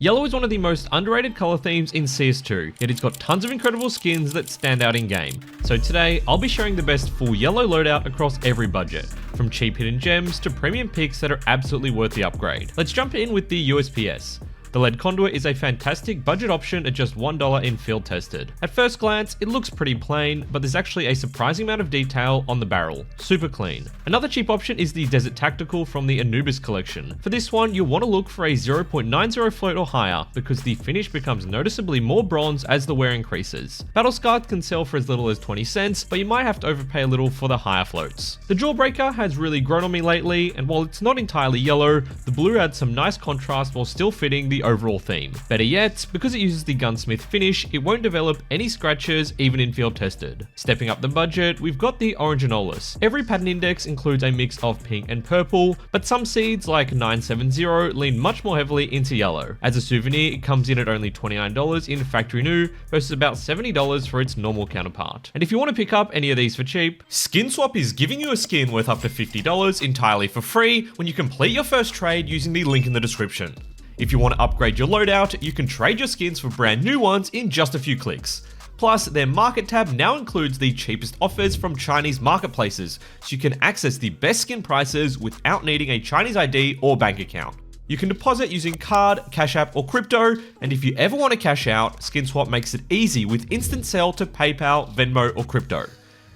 Yellow is one of the most underrated color themes in CS2, yet it's got tons of incredible skins that stand out in game. So today, I'll be sharing the best full yellow loadout across every budget, from cheap hidden gems to premium picks that are absolutely worth the upgrade. Let's jump in with the USP-S. The lead conduit is a fantastic budget option at just $1 in field tested. At first glance, it looks pretty plain, but there's actually a surprising amount of detail on the barrel. Super clean. Another cheap option is the Desert Tactical from the Anubis collection. For this one, you'll want to look for a 0.90 float or higher, because the finish becomes noticeably more bronze as the wear increases. Battle Scarred can sell for as little as 20 cents, but you might have to overpay a little for the higher floats. The Jawbreaker has really grown on me lately, and while it's not entirely yellow, the blue adds some nice contrast while still fitting the overall theme. Better yet, because it uses the gunsmith finish, it won't develop any scratches even in field tested. Stepping up the budget, we've got the Orange Anolis. Every pattern index includes a mix of pink and purple, but some seeds like 970 lean much more heavily into yellow. As a souvenir, it comes in at only $29 in factory new versus about $70 for its normal counterpart. And if you want to pick up any of these for cheap, SkinSwap is giving you a skin worth up to $50 entirely for free when you complete your first trade using the link in the description. If you want to upgrade your loadout, you can trade your skins for brand new ones in just a few clicks. Plus, their market tab now includes the cheapest offers from Chinese marketplaces, so you can access the best skin prices without needing a Chinese ID or bank account. You can deposit using card, Cash App, or crypto, and if you ever want to cash out, SkinSwap makes it easy with instant sell to PayPal, Venmo, or crypto.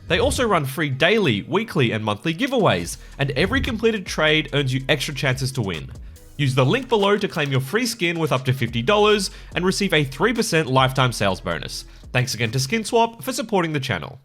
They also run free daily, weekly, and monthly giveaways, and every completed trade earns you extra chances to win. Use the link below to claim your free skin worth up to $50 and receive a 3% lifetime sales bonus. Thanks again to SkinSwap for supporting the channel.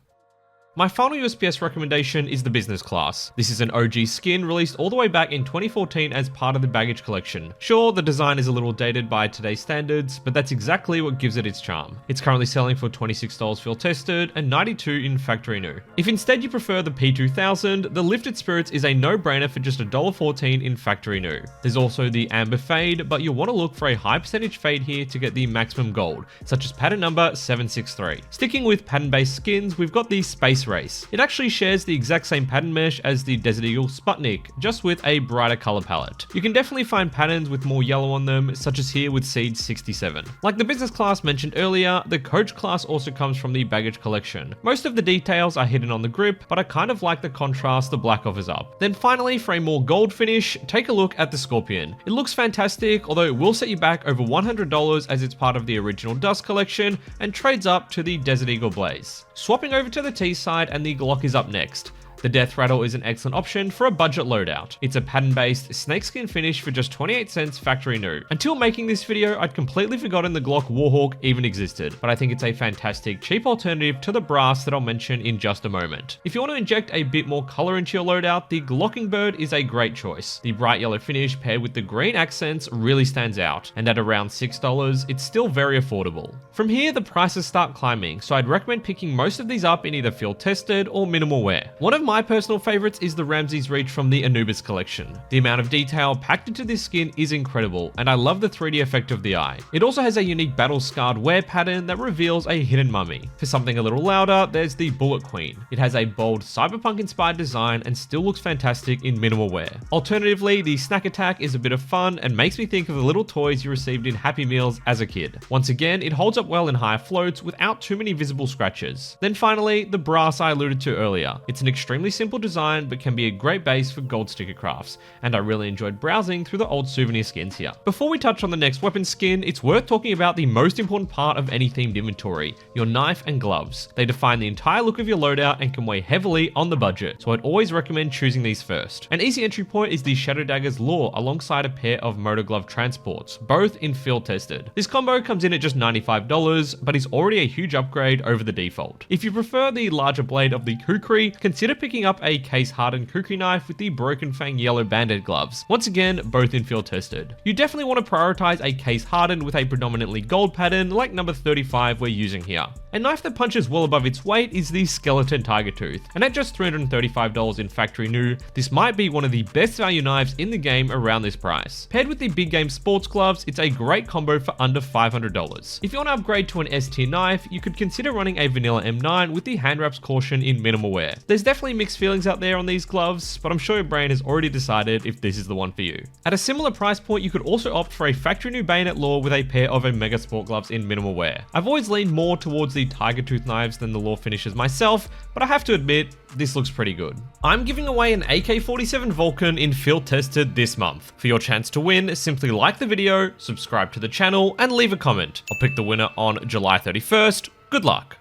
My final USP-S recommendation is the business class. This is an OG skin released all the way back in 2014 as part of the baggage collection. Sure, the design is a little dated by today's standards, but that's exactly what gives it its charm. It's currently selling for $26 field tested and $92 in factory new. If instead you prefer the P2000, the Lifted Spirits is a no-brainer for just $1.14 in factory new. There's also the Amber Fade, but you'll want to look for a high percentage fade here to get the maximum gold, such as pattern number 763. Sticking with pattern-based skins, we've got the Space Race. It actually shares the exact same pattern mesh as the Desert Eagle Sputnik, just with a brighter color palette. You can definitely find patterns with more yellow on them, such as here with Seed 67. Like the business class mentioned earlier, the coach class also comes from the baggage collection. Most of the details are hidden on the grip, but I kind of like the contrast the black offers up. Then finally, for a more gold finish, take a look at the Scorpion. It looks fantastic, although it will set you back over $100 as it's part of the original Dust collection and trades up to the Desert Eagle Blaze. Swapping over to the T side, and the Glock is up next. The Death Rattle is an excellent option for a budget loadout. It's a pattern-based snakeskin finish for just 28 cents factory new. Until making this video, I'd completely forgotten the Glock Warhawk even existed, but I think it's a fantastic cheap alternative to the brass that I'll mention in just a moment. If you want to inject a bit more color into your loadout, the Glockingbird is a great choice. The bright yellow finish paired with the green accents really stands out, and at around $6, it's still very affordable. From here, the prices start climbing, so I'd recommend picking most of these up in either field tested or minimal wear. One of my personal favorites is the Ramses Reach from the Anubis collection. The amount of detail packed into this skin is incredible, and I love the 3D effect of the eye. It also has a unique battle scarred wear pattern that reveals a hidden mummy. For something a little louder, there's the Bullet Queen. It has a bold cyberpunk inspired design and still looks fantastic in minimal wear. Alternatively, the Snack Attack is a bit of fun and makes me think of the little toys you received in Happy Meals as a kid. Once again, it holds up well in higher floats without too many visible scratches. Then finally, the brass I alluded to earlier. It's an extremely simple design, but can be a great base for gold sticker crafts, and I really enjoyed browsing through the old souvenir skins here. Before we touch on the next weapon skin, it's worth talking about the most important part of any themed inventory, your knife and gloves. They define the entire look of your loadout and can weigh heavily on the budget, so I'd always recommend choosing these first. An easy entry point is the Shadow Dagger's Lure alongside a pair of Motor Glove Transports, both in field tested. This combo comes in at just $95, but is already a huge upgrade over the default. If you prefer the larger blade of the Kukri, consider picking up a case-hardened Kukri knife with the Broken Fang yellow banded gloves. Once again, both in field tested. You definitely want to prioritize a case-hardened with a predominantly gold pattern like number 35 we're using here. A knife that punches well above its weight is the Skeleton Tiger Tooth, and at just $335 in factory new, this might be one of the best value knives in the game around this price. Paired with the Big Game Sports Gloves, it's a great combo for under $500. If you want to upgrade to an S tier knife, you could consider running a vanilla M9 with the Hand Wraps Caution in minimal wear. There's definitely mixed feelings out there on these gloves, but I'm sure your brain has already decided if this is the one for you. At a similar price point, you could also opt for a factory new bayonet lure with a pair of Omega Sport gloves in minimal wear. I've always leaned more towards the tiger tooth knives than the lure finishes myself, but I have to admit, this looks pretty good. I'm giving away an AK-47 Vulcan in field tested this month. For your chance to win, simply like the video, subscribe to the channel, and leave a comment. I'll pick the winner on July 31st. Good luck.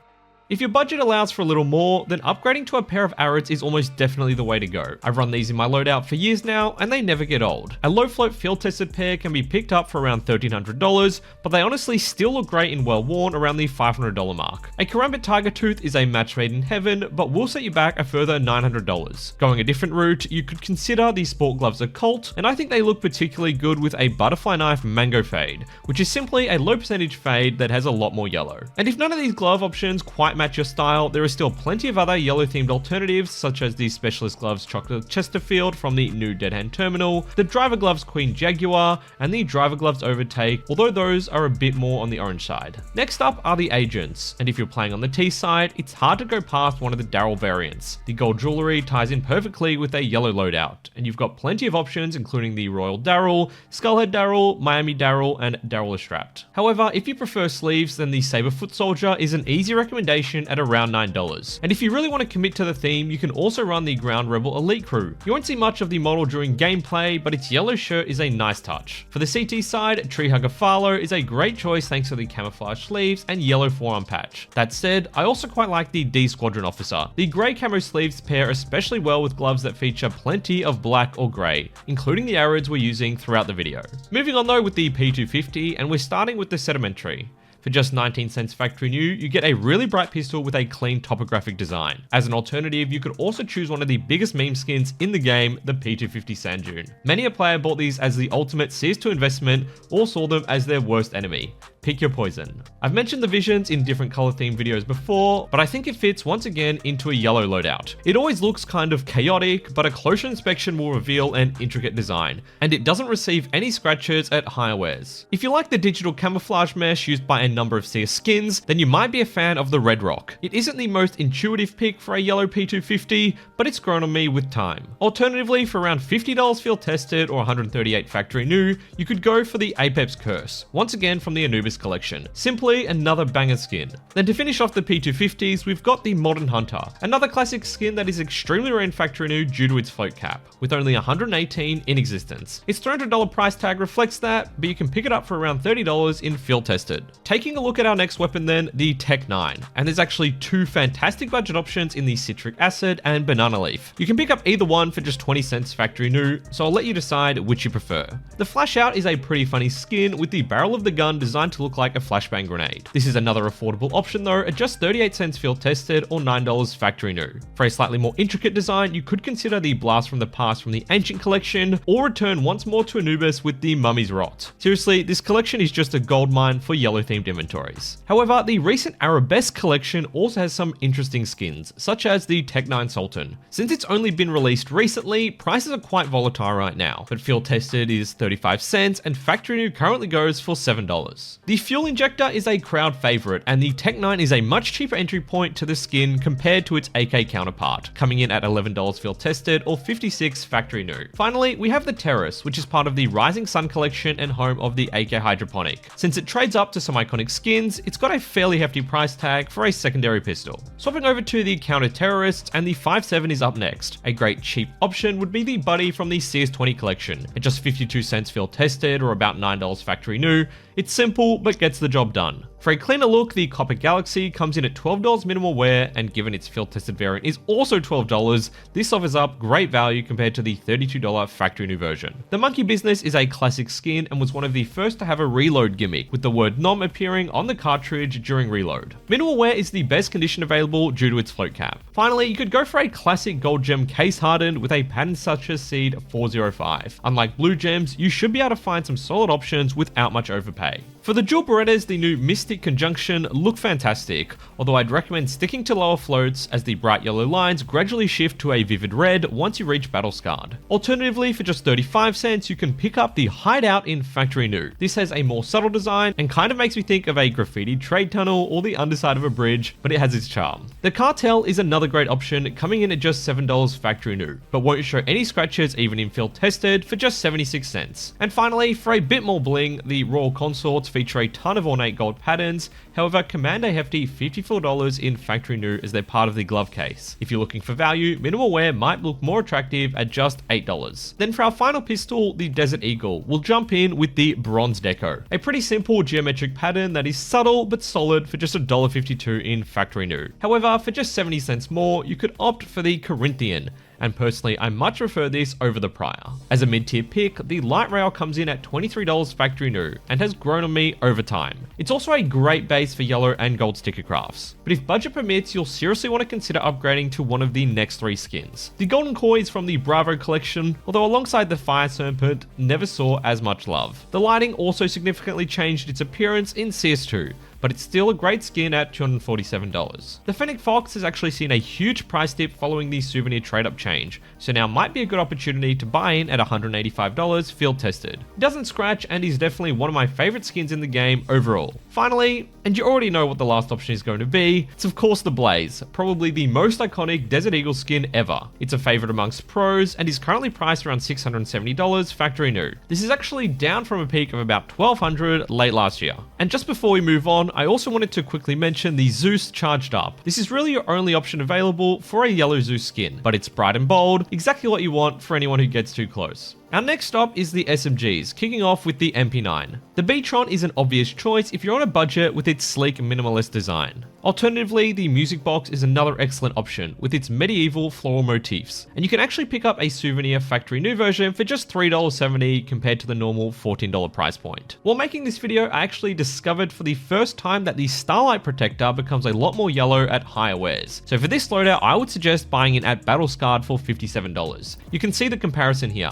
If your budget allows for a little more, then upgrading to a pair of Arrows is almost definitely the way to go. I've run these in my loadout for years now, and they never get old. A low float field tested pair can be picked up for around $1,300, but they honestly still look great in well worn around the $500 mark. A Karambit Tiger Tooth is a match made in heaven, but will set you back a further $900. Going a different route, you could consider the Sport Gloves Occult, and I think they look particularly good with a Butterfly Knife Mango Fade, which is simply a low percentage fade that has a lot more yellow. And if none of these glove options quite match your style, there are still plenty of other yellow themed alternatives, such as the Specialist Gloves Chocolate Chesterfield from the new Dead Hand Terminal, the Driver Gloves Queen Jaguar, and the Driver Gloves Overtake, although those are a bit more on the orange side. Next up are the Agents, and if you're playing on the T side, it's hard to go past one of the Daryl variants. The gold jewelry ties in perfectly with a yellow loadout, and you've got plenty of options including the Royal Daryl, Skullhead Daryl, Miami Daryl, and Daryl is Strapped. However, if you prefer sleeves, then the Saber Foot Soldier is an easy recommendation at around $9. And if you really want to commit to the theme, you can also run the Ground Rebel Elite Crew. You won't see much of the model during gameplay, but its yellow shirt is a nice touch. For the CT side, Tree Hugger Farlow is a great choice thanks to the camouflage sleeves and yellow forearm patch. That said, I also quite like the D Squadron Officer. The grey camo sleeves pair especially well with gloves that feature plenty of black or grey, including the arrows we're using throughout the video. Moving on though with the P250, and we're starting with the Sedimentary. For just 19 cents factory new, you get a really bright pistol with a clean topographic design. As an alternative, you could also choose one of the biggest meme skins in the game, the P250 Sand Dune. Many a player bought these as the ultimate CS2 investment or saw them as their worst enemy. Pick your poison. I've mentioned the visions in different color themed videos before, but I think it fits once again into a yellow loadout. It always looks kind of chaotic, but a closer inspection will reveal an intricate design, and it doesn't receive any scratches at higher wears. If you like the digital camouflage mesh used by a number of CS skins, then you might be a fan of the Red Rock. It isn't the most intuitive pick for a yellow P250, but it's grown on me with time. Alternatively, for around $50 field tested or $138 factory new, you could go for the Apex Curse, once again from the Anubis collection. Simply another banger skin. Then to finish off the P250s, we've got the Modern Hunter, another classic skin that is extremely rare in factory new due to its float cap, with only 118 in existence. Its $300 price tag reflects that, but you can pick it up for around $30 in field tested. Taking a look at our next weapon then, the Tech 9, and there's actually two fantastic budget options in the Citric Acid and Banana Leaf. You can pick up either one for just 20 cents factory new, so I'll let you decide which you prefer. The Flash Out is a pretty funny skin with the barrel of the gun designed to look like a flashbang grenade. This is another affordable option though, at just 38 cents field tested or $9 factory new. For a slightly more intricate design, you could consider the Blast from the Past from the Ancient collection, or return once more to Anubis with the Mummy's Rot. Seriously, this collection is just a goldmine for yellow themed inventories. However, the recent Arabesque collection also has some interesting skins, such as the Tech 9 Sultan. Since it's only been released recently, prices are quite volatile right now, but field tested is 35 cents and factory new currently goes for $7. The Fuel Injector is a crowd favorite, and the Tech 9 is a much cheaper entry point to the skin compared to its AK counterpart, coming in at $11 field tested or $56 factory new. Finally, we have the Terrace, which is part of the Rising Sun collection and home of the AK Hydroponic. Since it trades up to some iconic skins, it's got a fairly hefty price tag for a secondary pistol. Swapping over to the Counter-Terrorists, and the 5.7 is up next. A great cheap option would be the Buddy from the CS20 collection. At just 52 cents field tested or about $9 factory new, it's simple but gets the job done. For a cleaner look, the Copper Galaxy comes in at $12 minimal wear, and given its field tested variant is also $12, this offers up great value compared to the $32 factory new version. The Monkey Business is a classic skin and was one of the first to have a reload gimmick, with the word nom appearing on the cartridge during reload. Minimal wear is the best condition available due to its float cap. Finally, you could go for a classic gold gem case hardened with a pattern such as Seed 405. Unlike blue gems, you should be able to find some solid options without much overpay. For the dual Berettas, the new Mist stick conjunction look fantastic, although I'd recommend sticking to lower floats as the bright yellow lines gradually shift to a vivid red once you reach battle scarred. Alternatively, for just 35 cents, you can pick up the Hideout in Factory New. This has a more subtle design and kind of makes me think of a graffiti trade tunnel or the underside of a bridge, but it has its charm. The Cartel is another great option, coming in at just $7 Factory New, but won't show any scratches even in field tested for just 76 cents. And finally, for a bit more bling, the Royal Consorts feature a ton of ornate gold patterns, however command a hefty $54 in Factory New as they're part of the glove case. If you're looking for value, minimal wear might look more attractive at just $8. Then for our final pistol, the Desert Eagle, we'll jump in with the Bronze Deco, a pretty simple geometric pattern that is subtle but solid for just $1.52 in Factory New. However, for just 70 cents more, you could opt for the Corinthian, and personally I much prefer this over the prior. As a mid-tier pick, the light rail comes in at $23 Factory New and has grown on me over time. It's also a great base for yellow and gold sticker crafts, but if budget permits, you'll seriously want to consider upgrading to one of the next 3 skins. The Golden Koi is from the Bravo collection, although alongside the Fire Serpent, never saw as much love. The lighting also significantly changed its appearance in CS2, but it's still a great skin at $247. The Fennec Fox has actually seen a huge price dip following the souvenir trade-up change, so now might be a good opportunity to buy in at $185 field tested. It doesn't scratch and is definitely one of my favorite skins in the game overall. Finally, and you already know what the last option is going to be, it's of course the Blaze, probably the most iconic Desert Eagle skin ever. It's a favorite amongst pros and is currently priced around $670 Factory New. This is actually down from a peak of about $1,200 late last year. And just before we move on, I also wanted to quickly mention the Zeus Charged Up. This is really your only option available for a yellow Zeus skin, but it's bright and bold, exactly what you want for anyone who gets too close. Our next stop is the SMGs, kicking off with the MP9. The B-Tron is an obvious choice if you're on a budget with its sleek minimalist design. Alternatively, the Music Box is another excellent option with its medieval floral motifs, and you can actually pick up a souvenir Factory New version for just $3.70 compared to the normal $14 price point. While making this video, I actually discovered for the first time that the Starlight Protector becomes a lot more yellow at higher wears. So for this loadout, I would suggest buying it at Battle Scarred for $57. You can see the comparison here.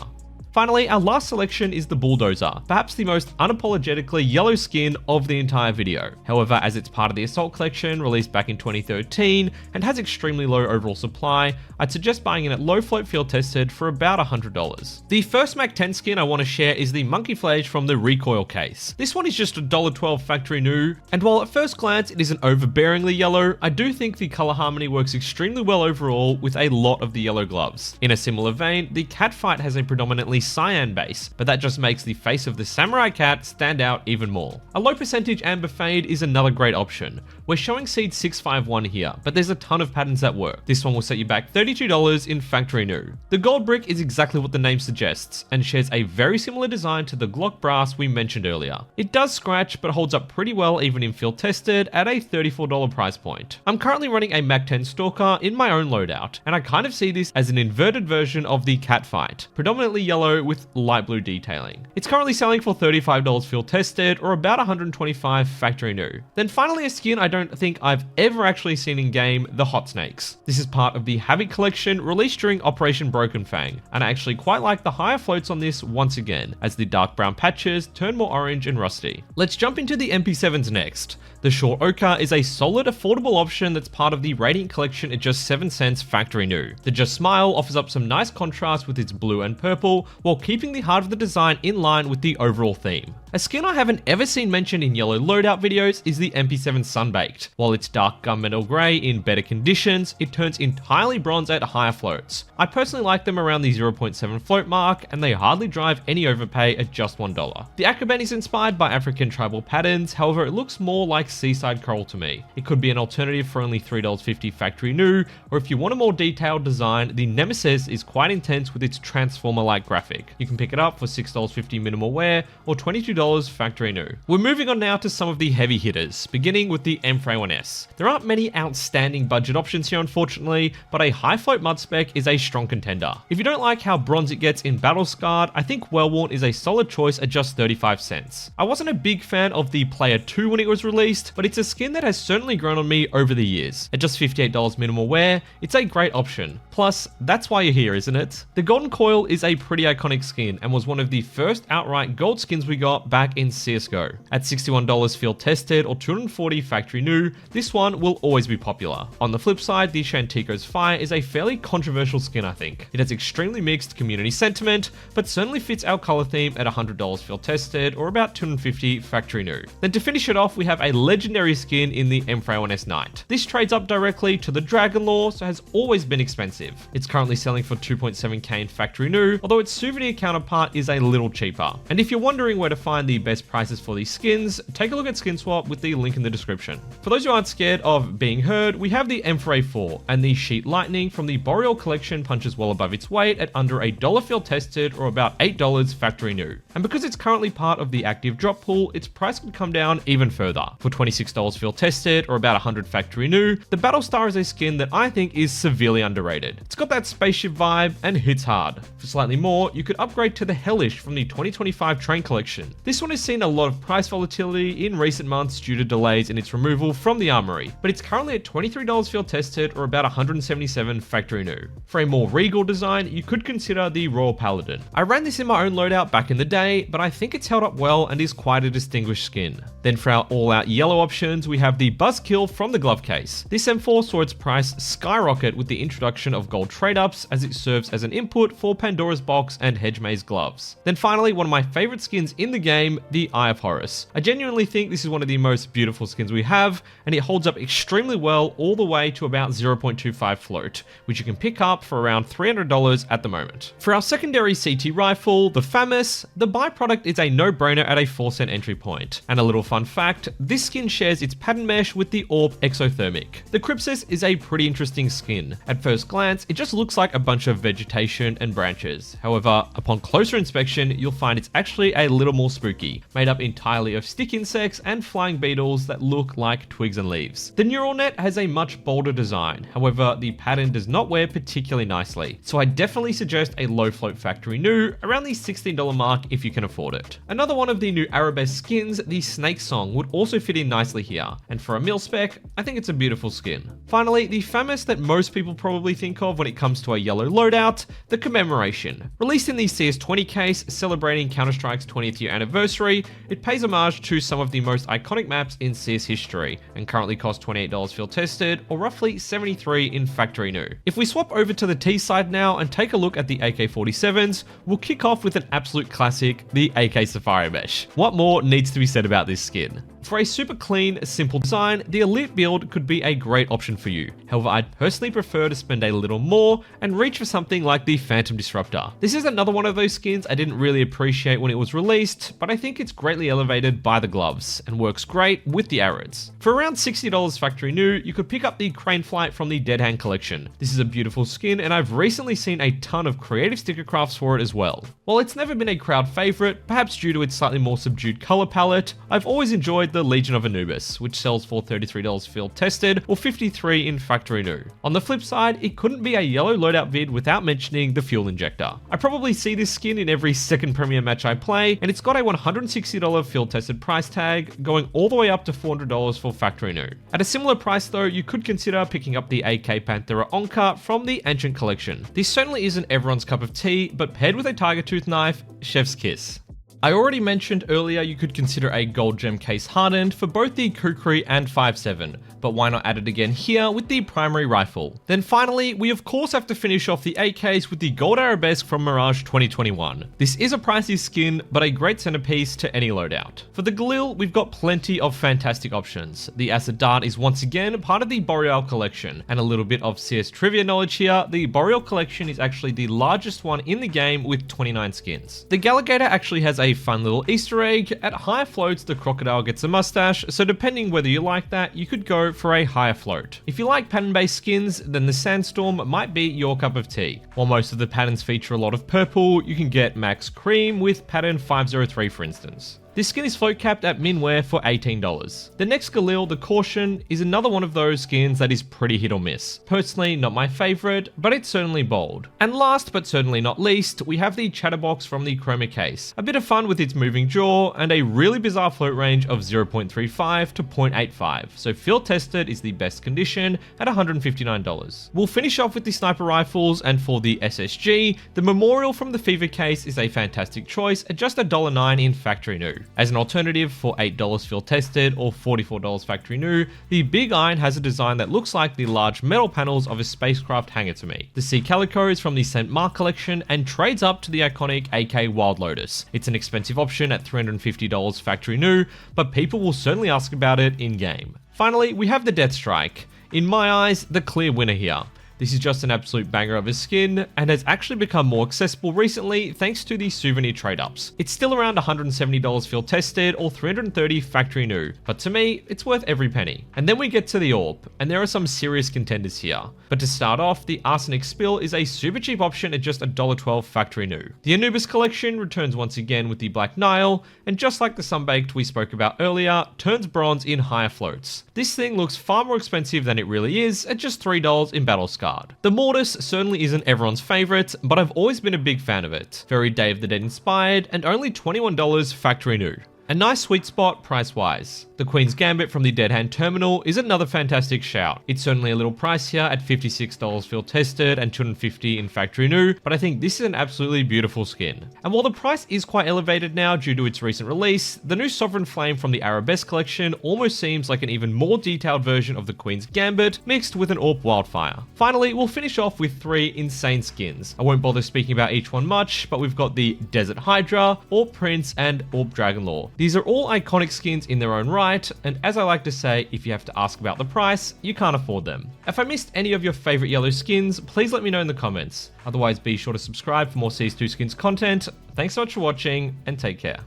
Finally, our last selection is the Bulldozer, perhaps the most unapologetically yellow skin of the entire video. However, as it's part of the Assault collection released back in 2013 and has extremely low overall supply, I'd suggest buying it at low float field tested for about $100. The first Mac 10 skin I want to share is the Monkey Fledge from the Recoil case. This one is just $1.12 Factory New, and while at first glance it isn't overbearingly yellow, I do think the color harmony works extremely well overall with a lot of the yellow gloves. In a similar vein, the Catfight has a predominantly cyan base, but that just makes the face of the samurai cat stand out even more. A low percentage amber fade is another great option. We're showing seed 651 here, but there's a ton of patterns that work. This one will set you back $32 in Factory New. The gold brick is exactly what the name suggests and shares a very similar design to the Glock brass we mentioned earlier. It does scratch, but holds up pretty well even in field tested at a $34 price point. I'm currently running a Mac 10 Stalker in my own loadout, and I kind of see this as an inverted version of the Catfight, predominantly yellow with light blue detailing. It's currently selling for $35 field tested or about $125 Factory New. Then finally a skin I don't think I've ever actually seen in game, the Hot Snakes. This is part of the Havoc collection released during Operation Broken Fang, and I actually quite like the higher floats on this once again, as the dark brown patches turn more orange and rusty. Let's jump into the MP7s next. The Short Ochre is a solid, affordable option that's part of the Radiant collection at just 7 cents Factory New. The Just Smile offers up some nice contrast with its blue and purple, while keeping the heart of the design in line with the overall theme. A skin I haven't ever seen mentioned in yellow loadout videos is the MP7 Sunbaked. While it's dark gunmetal grey in better conditions, it turns entirely bronze at higher floats. I personally like them around the 0.7 float mark, and they hardly drive any overpay at just $1. The Akaben is inspired by African tribal patterns, however it looks more like seaside coral to me. It could be an alternative for only $3.50 Factory New, or if you want a more detailed design, the Nemesis is quite intense with its Transformer-like graphic. You can pick it up for $6.50 minimal wear, or $22 Factory New. We're moving on now to some of the heavy hitters, beginning with the M4A1S. There aren't many outstanding budget options here unfortunately, but a high float mud spec is a strong contender. If you don't like how bronze it gets in Battle Scarred, I think Well-Worn is a solid choice at just 35 cents. I wasn't a big fan of the Player 2 when it was released, but it's a skin that has certainly grown on me over the years. At just $58 minimal wear, it's a great option. Plus, that's why you're here, isn't it? The Golden Coil is a pretty iconic iconic skin and was one of the first outright gold skins we got back in CSGO. At $61 field tested or $240 factory new, this one will always be popular. On the flip side, the Shantico's Fire is a fairly controversial skin, I think. It has extremely mixed community sentiment, but certainly fits our color theme at $100 field tested or about $250 factory new. Then to finish it off, we have a legendary skin in the M4A1S Knight. This trades up directly to the Dragon Lore, so has always been expensive. It's currently selling for 2.7k in factory new, although its souvenir counterpart is a little cheaper. And if you're wondering where to find the best prices for these skins, take a look at SkinSwap with the link in the description. For those who aren't scared of being heard, we have the M4A4, and the Sheet Lightning from the Boreal collection punches well above its weight at under $1 field tested or about $8 factory new. And because it's currently part of the active drop pool, its price could come down even further. For $26 field tested or about $100 factory new, the Battlestar is a skin that I think is severely underrated. It's got that spaceship vibe and hits hard. For slightly more, you could upgrade to the Hellish from the 2025 Train collection. This one has seen a lot of price volatility in recent months due to delays in its removal from the armory, but it's currently at $23 field tested or about $177 factory new. For a more regal design, you could consider the Royal Paladin. I ran this in my own loadout back in the day, but I think it's held up well and is quite a distinguished skin. Then for our all-out yellow options, we have the Buzzkill from the glove case. This M4 saw its price skyrocket with the introduction of gold trade-ups, as it serves as an input for Pandora's Box and Hedge Maze gloves. Then finally, one of my favorite skins in the game, the Eye of Horus. I genuinely think this is one of the most beautiful skins we have, and it holds up extremely well all the way to about 0.25 float, which you can pick up for around $300 at the moment. For our secondary CT rifle, the FAMAS, the byproduct is a no-brainer at a 4-cent entry point. And a little fun fact, this skin shares its pattern mesh with the AWP Exothermic. The Crypsis is a pretty interesting skin. At first glance, it just looks like a bunch of vegetation and branches. However, upon closer inspection, you'll find it's actually a little more spooky, made up entirely of stick insects and flying beetles that look like twigs and leaves. The neural net has a much bolder design, however, the pattern does not wear particularly nicely, so I definitely suggest a low float factory new, around the $16 mark if you can afford it. Another one of the new Arabesque skins, the Snake Song, would also fit in nicely here, and for a mil spec, I think it's a beautiful skin. Finally, the FAMAS that most people probably think of when it comes to a yellow loadout, the Commemoration. Released in the CS20 case, celebrating Counter-Strike's 20th year anniversary, it pays homage to some of the most iconic maps in CS history, and currently costs $28 field tested, or roughly $73 in factory new. If we swap over to the T side now and take a look at the AK-47s, we'll kick off with an absolute classic, the AK Safari Mesh. What more needs to be said about this skin? For a super clean, simple design, the Elite build could be a great option for you. However, I'd personally prefer to spend a little more and reach for something like the Phantom Disruptor. This is another one of those skins I didn't really appreciate when it was released, but I think it's greatly elevated by the gloves and works great with the Arids. For around $60 factory new, you could pick up the Crane Flight from the Dead Hand collection. This is a beautiful skin, and I've recently seen a ton of creative sticker crafts for it as well. While it's never been a crowd favorite, perhaps due to its slightly more subdued color palette, I've always enjoyed the Legion of Anubis, which sells for $33 field tested or $53 in factory new. On the flip side, it couldn't be a yellow loadout vid without mentioning the Fuel Injector. I probably see this skin in every second premium match I play, and it's got a $160 field tested price tag, going all the way up to $400 for factory new. At a similar price though, you could consider picking up the AK Panthera Onka from the Ancient collection. This certainly isn't everyone's cup of tea, but paired with a tiger tooth knife, chef's kiss. I already mentioned earlier you could consider a gold gem case hardened for both the Kukri and 5.7, but why not add it again here with the primary rifle? Then finally, we of course have to finish off the AKs with the gold arabesque from Mirage 2021. This is a pricey skin, but a great centerpiece to any loadout. For the Galil, we've got plenty of fantastic options. The Acid Dart is once again part of the Boreal collection, and a little bit of CS trivia knowledge here, the Boreal collection is actually the largest one in the game with 29 skins. The Galligator actually has a fun little Easter egg. At higher floats, the crocodile gets a mustache, so depending whether you like that, you could go for a higher float. If you like pattern-based skins, then the Sandstorm might be your cup of tea. While most of the patterns feature a lot of purple, you can get Max Cream with pattern 503 for instance. This skin is float capped at min wear for $18. The next Galil, the Caution, is another one of those skins that is pretty hit or miss. Personally, not my favorite, but it's certainly bold. And last but certainly not least, we have the Chatterbox from the Chroma case. A bit of fun with its moving jaw and a really bizarre float range of 0.35 to 0.85, so field tested is the best condition at $159. We'll finish off with the sniper rifles, and for the SSG, the Memorial from the Fever case is a fantastic choice at just $1.09 in factory new. As an alternative for $8 field tested or $44 factory new, the Big Iron has a design that looks like the large metal panels of a spacecraft hanger to me. The Sea Calico is from the St. Mark collection and trades up to the iconic AK Wild Lotus. It's an expensive option at $350 factory new, but people will certainly ask about it in game. Finally, we have the Death Strike. In my eyes, the clear winner here. This is just an absolute banger of a skin, and has actually become more accessible recently thanks to the souvenir trade-ups. It's still around $170 field tested or $330 factory new, but to me, it's worth every penny. And then we get to the Orb, and there are some serious contenders here. But to start off, the Arsenic Spill is a super cheap option at just $1.12 factory new. The Anubis collection returns once again with the Black Nile, and just like the Sunbaked we spoke about earlier, turns bronze in higher floats. This thing looks far more expensive than it really is at just $3 in Battle Scarred. The Mortis certainly isn't everyone's favorite, but I've always been a big fan of it. Very Day of the Dead inspired, and only $21 factory new. A nice sweet spot price-wise. The Queen's Gambit from the Dead Hand Terminal is another fantastic shout. It's certainly a little pricier at $56 field tested and $250 in factory new, but I think this is an absolutely beautiful skin. And while the price is quite elevated now due to its recent release, the new Sovereign Flame from the Arabesque collection almost seems like an even more detailed version of the Queen's Gambit mixed with an Orb Wildfire. Finally, we'll finish off with 3 insane skins. I won't bother speaking about each one much, but we've got the Desert Hydra, Orb Prince, and Orb Dragonlore. These are all iconic skins in their own right, and as I like to say, if you have to ask about the price, you can't afford them. If I missed any of your favorite yellow skins, please let me know in the comments. Otherwise, be sure to subscribe for more CS2 skins content. Thanks so much for watching, and take care.